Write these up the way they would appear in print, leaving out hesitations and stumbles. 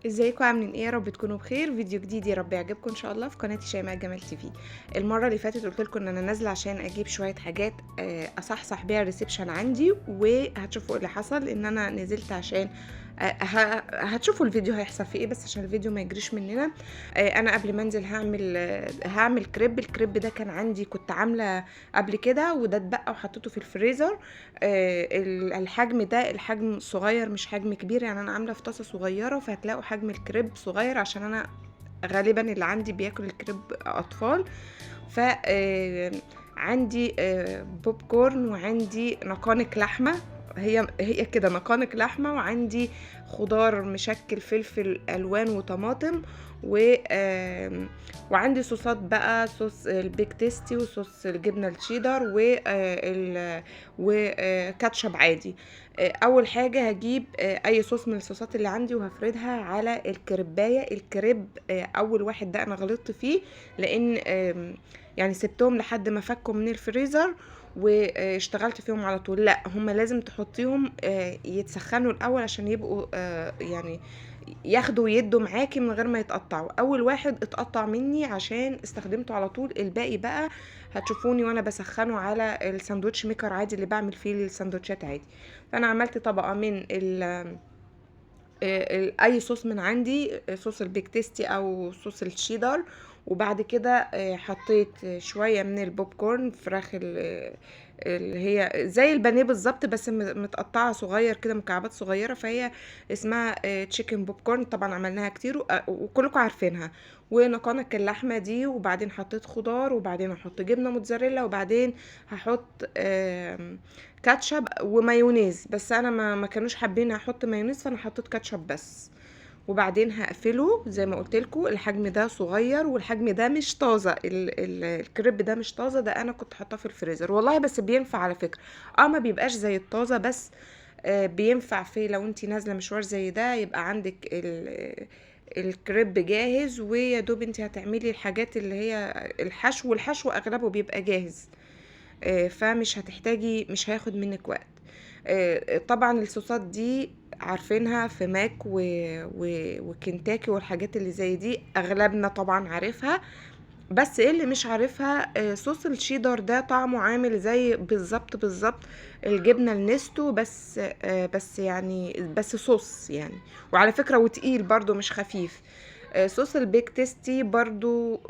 ازيكم عاملين ايه؟ يا رب تكونوا بخير. فيديو جديد يا رب يعجبكم ان شاء الله في قناه شيماء جمال تي في. المره اللي فاتت قلت لكم ان انا نازله عشان اجيب شويه حاجات اصحصح بيها الريسبشن عندي، وهتشوفوا اللي حصل ان انا نزلت عشان هتشوفوا الفيديو هيحصل فيه ايه، بس عشان الفيديو ما يجريش مننا. انا قبل ما انزل هعمل كريب. الكريب ده كان عندي، كنت عامله قبل كده وده اتبقى وحطيته في الفريزر. الحجم ده الحجم صغير مش حجم كبير، يعني انا عامله في طاسه صغيره، فهتلاقوا حجم الكريب صغير عشان انا غالبا اللي عندي بياكل الكريب اطفال. ف عندي بوب كورن، وعندي نقانق لحمه، هي كده نقانق لحمه، وعندي خضار مشكل، فلفل الوان وطماطم، و وعندي صوصات بقى، صوص البيك تيستي وصوص الجبنه الشيدر وكاتشب عادي. اول حاجه هجيب اي صوص من الصوصات اللي عندي وهفردها على الكريبايه. الكريب اول واحد ده انا غلطت فيه، لان يعني سبتهم لحد ما فكوا من الفريزر واشتغلت فيهم على طول. لا، هما لازم تحطيهم يتسخنوا الاول عشان يبقوا يعني ياخدوا ويدوا معاكي من غير ما يتقطعوا. اول واحد اتقطع مني عشان استخدمته على طول، الباقي بقى هتشوفوني وانا بسخنه على الساندوتش ميكر عادي اللي بعمل فيه الساندوتشات عادي. فانا عملت طبقه من اي صوص من عندي، صوص البيك تيستي او صوص الشيدر، وبعد كده حطيت شويه من البوب كورن، فراخ اللي هي زي البانيه بالظبط بس متقطعه صغير كده، مكعبات صغيره، فهي اسمها تشيكن بوب كورن. طبعا عملناها كتير وكلكم عارفينها. ونقانق اللحمه دي، وبعدين حطيت خضار، وبعدين هحط جبنه موتزاريلا، وبعدين هحط كاتشب ومايونيز، بس انا ما كانوش حابين احط مايونيز فانا حطيت كاتشب بس. وبعدين هقفله زي ما قلت لكم. الحجم ده صغير، والحجم ده مش طازه، الكريب ده مش طازه، ده انا كنت حاطاه في الفريزر والله، بس بينفع على فكره. ما بيبقاش زي الطازه، بس بينفع في لو انتي نازله مشوار زي ده، يبقى عندك الكريب جاهز، ويا دوب انتي هتعملي الحاجات اللي هي الحشو، والحشو اغلبه بيبقى جاهز. فمش هتحتاجي، مش هياخد منك وقت. طبعا الصوصات دي عارفينها في ماك وكنتاكي والحاجات اللي زي دي، اغلبنا طبعا عارفها. بس ايه اللي مش عارفها؟ صوص الشيدر ده طعمه عامل زي بالظبط الجبنه النستو، بس يعني بس صوص يعني. وعلى فكره وتقيل برضو مش خفيف. صوص البيك تيستي برضو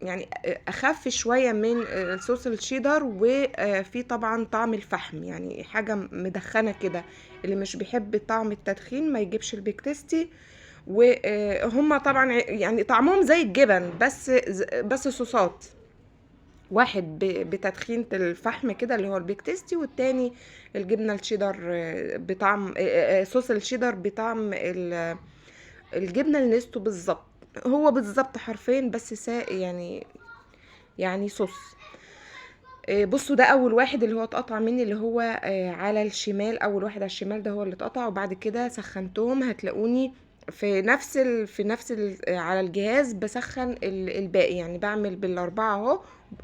يعني اخف شويه من الصوص الشيدر، وفي طبعا طعم الفحم، يعني حاجه مدخنه كده. اللي مش بيحب طعم التدخين ما يجيبش البيك تيستي. وهم طبعا يعني طعمهم زي الجبن، بس صوصات. واحد بتدخينة الفحم كده اللي هو البيك تيستي، والتاني الجبنة الشيدر بطعم صوص الشيدر بطعم الجبنة النستو بالظبط. هو بالظبط حرفين، بس يعني صوص. بصوا، ده اول واحد اللي هو اتقطع مني، اللي هو على الشمال. اول واحد على الشمال ده هو اللي اتقطع، وبعد كده سخنتهم. هتلاقوني على الجهاز بسخن الباقي، يعني بعمل بالاربعه اهو،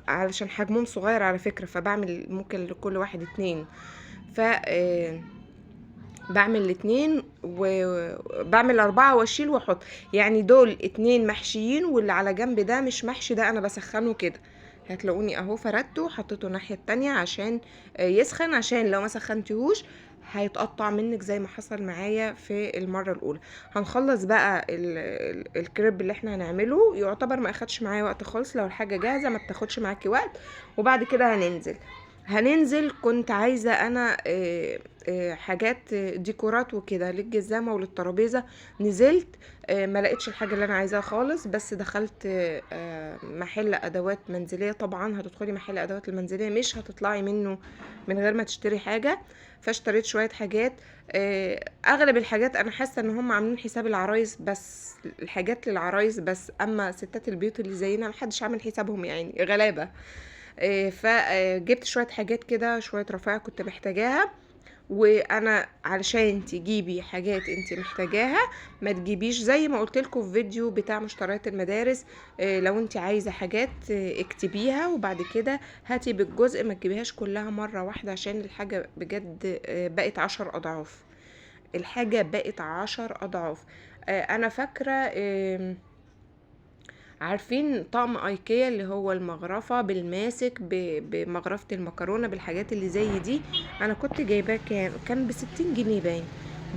علشان حجمهم صغير على فكره، فبعمل ممكن لكل واحد اتنين. ف بعمل الاتنين وبعمل اربعة واشيل واحط، يعني دول اتنين محشيين، واللي على جنب ده مش محشي، ده انا بسخنه كده. هتلاقوني اهو فردته حطيته الناحية التانية عشان يسخن، عشان لو ما سخنتيهوش هيتقطع منك زي ما حصل معايا في المرة الاولى. هنخلص بقى الكريب اللي احنا هنعمله، يعتبر ما اخدش معايا وقت خالص، لو الحاجة جاهزة ما بتاخدش معاكي وقت. وبعد كده هننزل. كنت عايزة انا حاجات ديكورات وكده للجزامة وللترابيزة. نزلت ما لقيتش الحاجة اللي انا عايزاها خالص، بس دخلت محل ادوات منزلية. طبعا هتدخلي محل ادوات المنزلية مش هتطلعي منه من غير ما تشتري حاجة. فاشتريت شوية حاجات. اغلب الحاجات انا حاسة ان هم عاملين حساب العرايس بس، الحاجات للعرايس بس، اما ستات البيوت اللي زينا محدش عامل حسابهم، يعني غلابة. فجبت شوية حاجات كده، شوية رفايع كنت محتاجاها. وانا علشان تجيبي حاجات انت محتاجاها، ما تجيبيش زي ما قلت لكم في فيديو بتاع مشتريات المدارس. لو انت عايزه حاجات اكتبيها، وبعد كده هاتي بالجزء، ما تجيبيهاش كلها مره واحده، عشان الحاجه بجد بقت 10 اضعاف. الحاجة بقت 10 أضعاف. انا فاكره، عارفين طقم ايكيا اللي هو المغرفة بالماسك بمغرفة المكرونة بالحاجات اللي زي دي؟ انا كنت جايباه كان ب60 جنيه باين،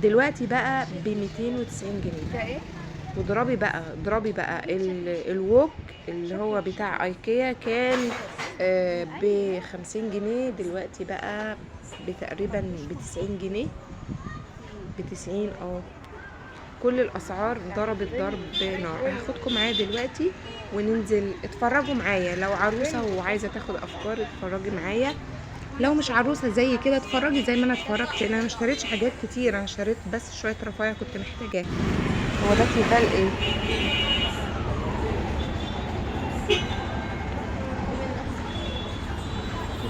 دلوقتي بقى ب290 جنيه. ده ايه؟ واضربي بقى اضربي بقى الوok اللي هو بتاع ايكيا كان ب50 جنيه، دلوقتي بقى بتقريبا ب90 جنيه، ب90. كل الاسعار ضربت ضرب نار. هاخدكم معايا دلوقتي وننزل اتفرجوا معايا، لو عروسه وعايزه تاخد افكار اتفرجي معايا، لو مش عروسه زي كده اتفرجي زي ما انا اتفرجت، لان انا ما اشتريتش حاجات كتير، انا اشتريت بس شويه رفايع كنت محتاجاها. هو ده تيفال ايه؟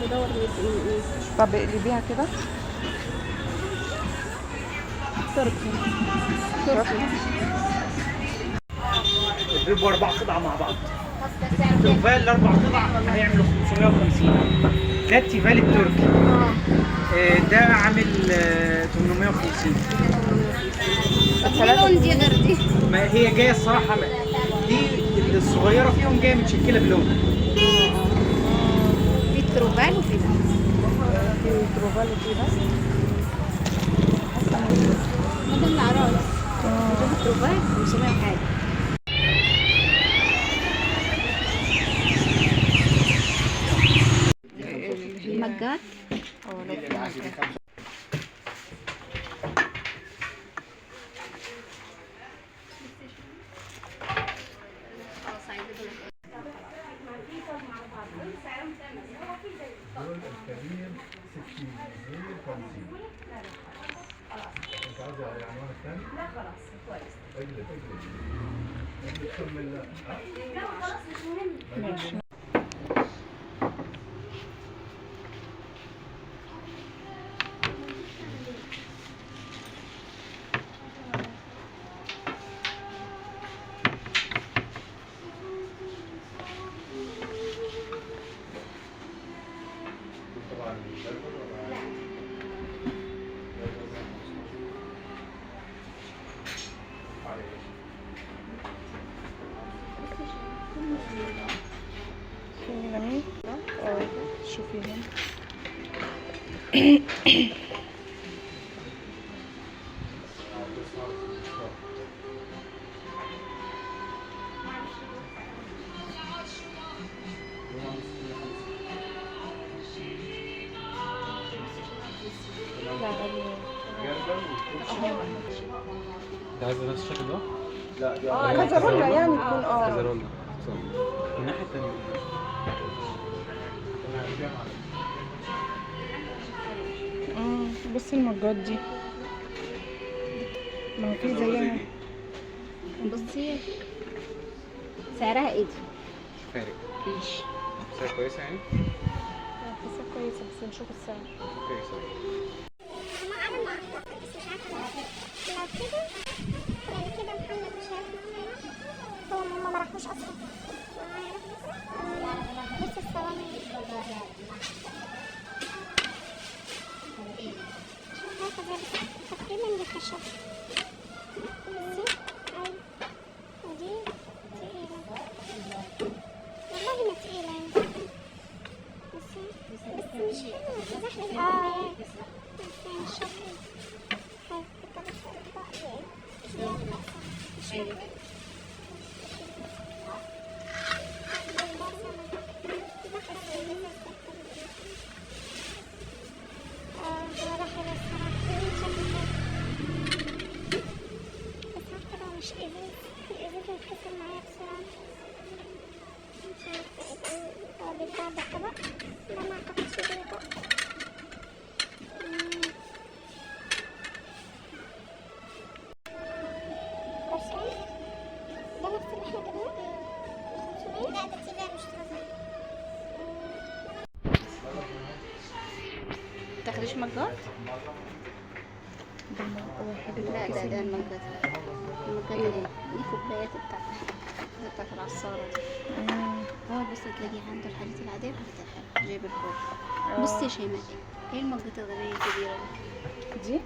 بدور ايه؟ طب اقلبيها كده. تركي. اضربوا 4 قطع مع بعض. التيفال الاربع قطع هيعملوا 550. ده التيفال التركي. ده عامل 850. اللون دي غير دي. ما هي جايه الصراحه، دي الصغيره فيهم جايه متشكله بلون. في تروفال وفي ده. في تروفال وفي ده. ما ده العرايس. ده تروفال 500 حاجه. مجات. لو في مجات. الكبير 60 الصغير 50. انت عايز العنوان الثاني؟ لا خلاص كويس. اجلد تكمل. لا خلاص مش مهم. ماشي. جميل. شوفي هنا. انت عايز نفس الشكل ده؟ كذا رولة يعني يكون كذا رولة. من الناحية التانية. بصي المجات دي، ما هو في زيها. بصي سعرها ايه دي؟ فارق. ماشي. سعر كويسة يعني؟ حاسة كويسة بس نشوف السعر. كويسة. ما راحوش اصلا. بص الثواني تقريبا دي خشب. بصي ودي تقيلة والله، ما تقيلة بصي، بس مش زحمة. بس مش شكل مش ايزي، الايزي بيتكسر معايا بسرعة. مش عارفة ايه بيتباع بالطبق، لا ما اعتقدش بيتباع. ده نفس اللي احنا جبناه 500. لا ده تيفال مش ترزان. تاخديش مجات؟ لا ده المجات. المجات دي كوبايات بتاعت العصارة دي. هو بس تلاقيه عنده الحاجات العادية بتاعتها جايب الكوب. بصي يا شيماء، ايه المجات الغنية الكبيرة دي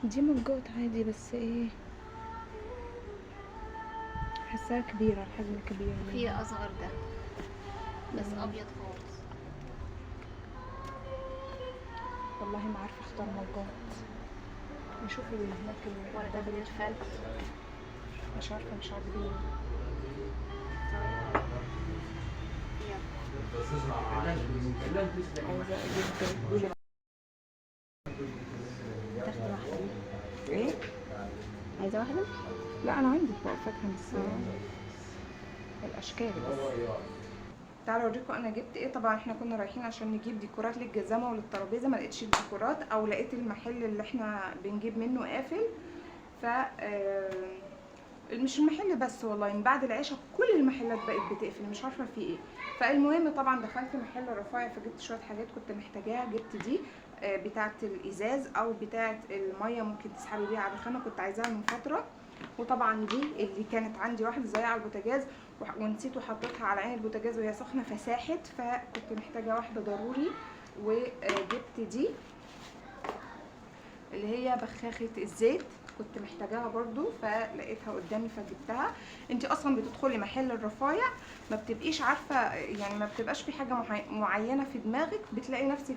دي مجات عادي، بس ايه، حاساها كبيرة، الحجم كبير. في اصغر ده بس ابيض خالص. والله ما عارفة اختار مجات. نشوف اللي هناك ورقة الباب الخلف. مش عارفة، مش عاجبيني. عايزة اجيب تاخدي واحدة دي. ايه؟ عايزة واحدة؟ لا انا عندي بقى فاكهة، بس الاشكال بس. تعالوا اوريكم انا جبت ايه. طبعا احنا كنا رايحين عشان نجيب ديكورات للجزامه وللترابيزه، ما لقيتش الديكورات، او لقيت المحل اللي احنا بنجيب منه قافل. ف مش المحل بس، والله من بعد العشاء كل المحلات بقت بتقفل، مش عارفه في ايه. فالمهم طبعا دخلت محل رفايع، فجبت شويه حاجات كنت محتاجاها. جبت دي بتاعه الازاز او بتاعه الميه، ممكن تسحبي بيها على الرخامه، كنت عايزاها من فتره. وطبعا دي اللي كانت عندي واحده زيها على البوتاجاز ونسيت وحطيتها على عين البوتاجاز وهي سخنه فساحت، فكنت محتاجه واحده ضروري. وجبت دي اللي هي بخاخه الزيت، كنت محتاجاها برضو فلقيتها قدامي فجبتها. انت اصلا بتدخلي محل الرفايع ما بتبقيش عارفه، يعني ما بتبقاش في حاجه معينه في دماغك، بتلاقي نفسك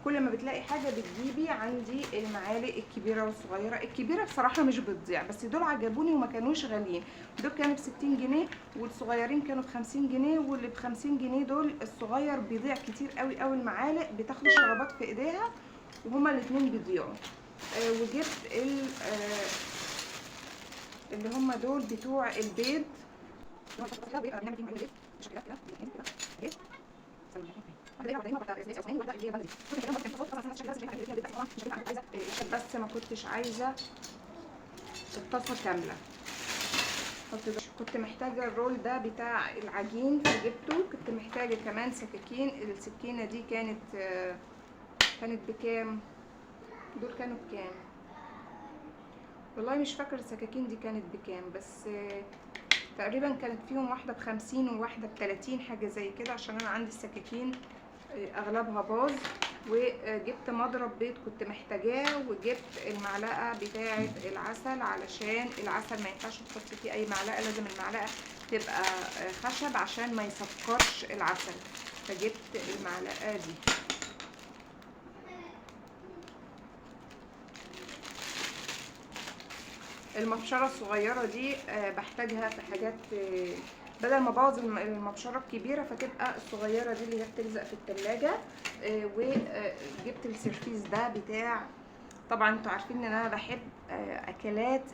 كل ما بتلاقي حاجه بتجيبي. عندي المعالق الكبيره والصغيره، الكبيره بصراحه مش بتضيع، بس دول عجبوني وما كانوش غاليين. دول كانوا ب60 جنيه والصغيرين كانوا ب50 جنيه، واللي ب50 جنيه دول الصغير بيضيع كتير قوي قوي. المعالق بتاخدي الشرابات في ايديها وهما الاثنين بيضيعوا. وجبت اللي هما دول بتوع البيض. بس ما كنتش عايزه الطاسه كامله. كنت محتاجه الرول ده بتاع العجين فجبته. كنت محتاجه كمان سكاكين. السكينه دي كانت بكام؟ دول كانوا بكام؟ والله مش فاكره السكاكين دي كانت بكام، بس تقريبا كانت فيهم واحده ب50 وواحده ب30 حاجه زي كده، عشان انا عندي السكاكين اغلبها باظ. وجبت مضرب بيض كنت محتاجاه، وجبت المعلقه بتاعه العسل، علشان العسل ما ينفعش تحطي فيه اي معلقه، لازم المعلقه تبقى خشب عشان ما يسكرش العسل، فجبت المعلقه دي. المبشره الصغيره دي بحتاجها في حاجات، بدل ما ابوظ المبشره الكبيره فتبقى الصغيره دي اللي هي بتلزق في التلاجة. وجبت السيرفيس ده بتاع، طبعا انتوا عارفين ان انا بحب اكلات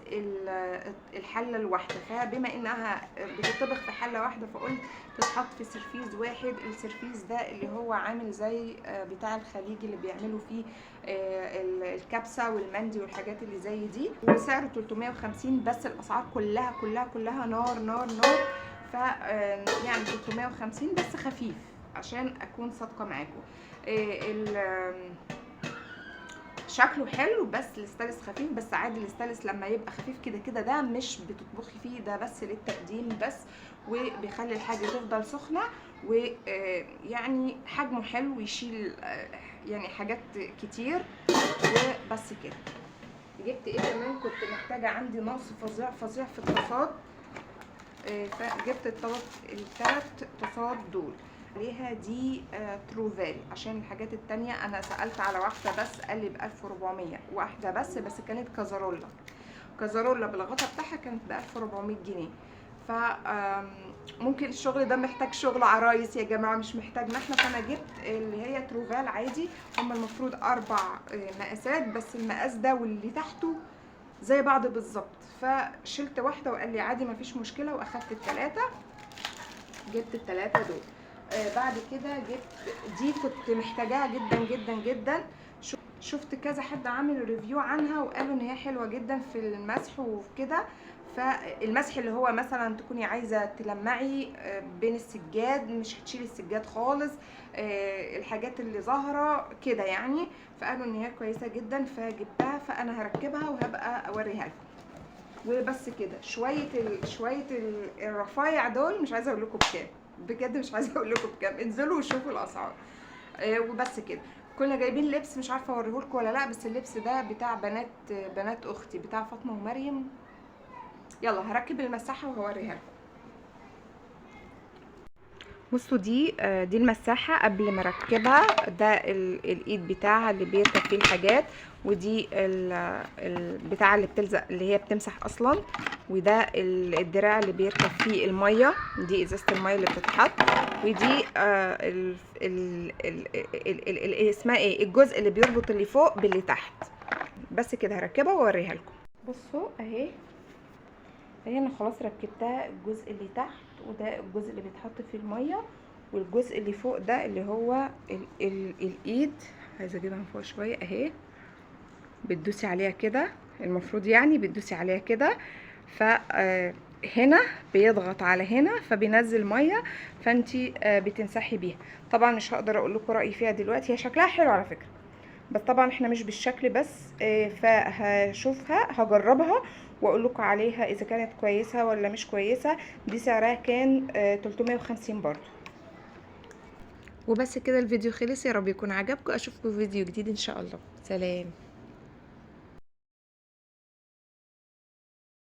الحله الواحده، فبما انها بتطبخ في حله واحده فقلت تتحط في سيرفيس واحد. السيرفيس ده اللي هو عامل زي بتاع الخليج اللي بيعملوا فيه الكبسه والمندي والحاجات اللي زي دي، وسعره 350 بس. الاسعار كلها كلها كلها نار نار نار، ف يعني 350 بس خفيف عشان اكون صادقه معاكم. شكله حلو بس الاستانلس خفيف، بس عادي الاستانلس لما يبقى خفيف كده كده ده مش بتطبخي فيه، ده بس للتقديم بس، وبيخلي الحاجه تفضل سخنه، ويعني حجمه حلو يشيل يعني حاجات كتير. وبس كده. جبت ايه كمان؟ كنت محتاجه، عندي نقص فظيع فظيع في الطاسات، فجبت الثلاث طاسات دول. عليها دي تروفال، عشان الحاجات التانية انا سألت على واحدة بس قال لي ب1400، واحدة بس كانت كازارولا بالغطا بتاعها كانت ب1400 جنيه. ف ممكن الشغل ده محتاج شغل عرايس يا جماعة، مش محتاجنا احنا. فانا جبت اللي هي تروفال عادي، هم المفروض 4 مقاسات، بس المقاس ده واللي تحته زي بعض بالظبط، فشلت واحدة وقال لي عادي مفيش مشكلة، واخدت الثلاثة. جبت الثلاثة دول. بعد كده جبت دي كنت محتاجاها جدا جدا جدا. شفت كذا حد عامل ريفيو عنها وقالوا ان هي حلوه جدا في المسح وكده. فالمسح اللي هو مثلا تكوني عايزه تلمعي بين السجاد، مش هتشيلي السجاد خالص، الحاجات اللي ظاهره كده يعني، فقالوا ان هي كويسه جدا فجبتها. فانا هركبها وهبقى اوريها لكم. وبس كده. شويه الرفايع دول مش عايزه اقول لكم بكام، بجد مش عايزه اقول لكم بكام، انزلوا وشوفوا الاسعار. وبس كده. كنا جايبين لبس مش عارفه اوريهولكم ولا لا، بس اللبس ده بتاع بنات اختي، بتاع فاطمه ومريم. يلا هركب المساحه وهوريها لكم. بصوا دي المساحه قبل ما اركبها. ده الايد بتاعها اللي بيركب فيه الحاجات، ودي البتاع اللي بتلزق اللي هي بتمسح اصلا، وده الدراع اللي بيركب فيه الميه، دي ازازه الميه اللي بتتحط، ودي اسمها ايه، الجزء اللي بيربط اللي فوق باللي تحت. بس كده هركبها واوريها لكم. بصوا اهي انا خلاص ركبتها. الجزء اللي تحت وده الجزء اللي بيتحط فيه الميه، والجزء اللي فوق ده اللي هو الايد. عايزه اجيبها من فوق شويه اهي، بتدوسي عليها كده، المفروض يعني بتدوسي عليها كده، فهنا بيضغط على هنا فبينزل ميه، فانتي بتمسحي بيها. طبعا مش هقدر اقول لكم رايي فيها دلوقتي، هي شكلها حلو على فكره، بس طبعا احنا مش بالشكل بس. فهشوفها هجربها واقول لكم عليها اذا كانت كويسه ولا مش كويسه. دي سعرها كان 350 برضو. وبس كده الفيديو خلص، يا رب يكون عجبكم. اشوفكم في فيديو جديد ان شاء الله. سلام.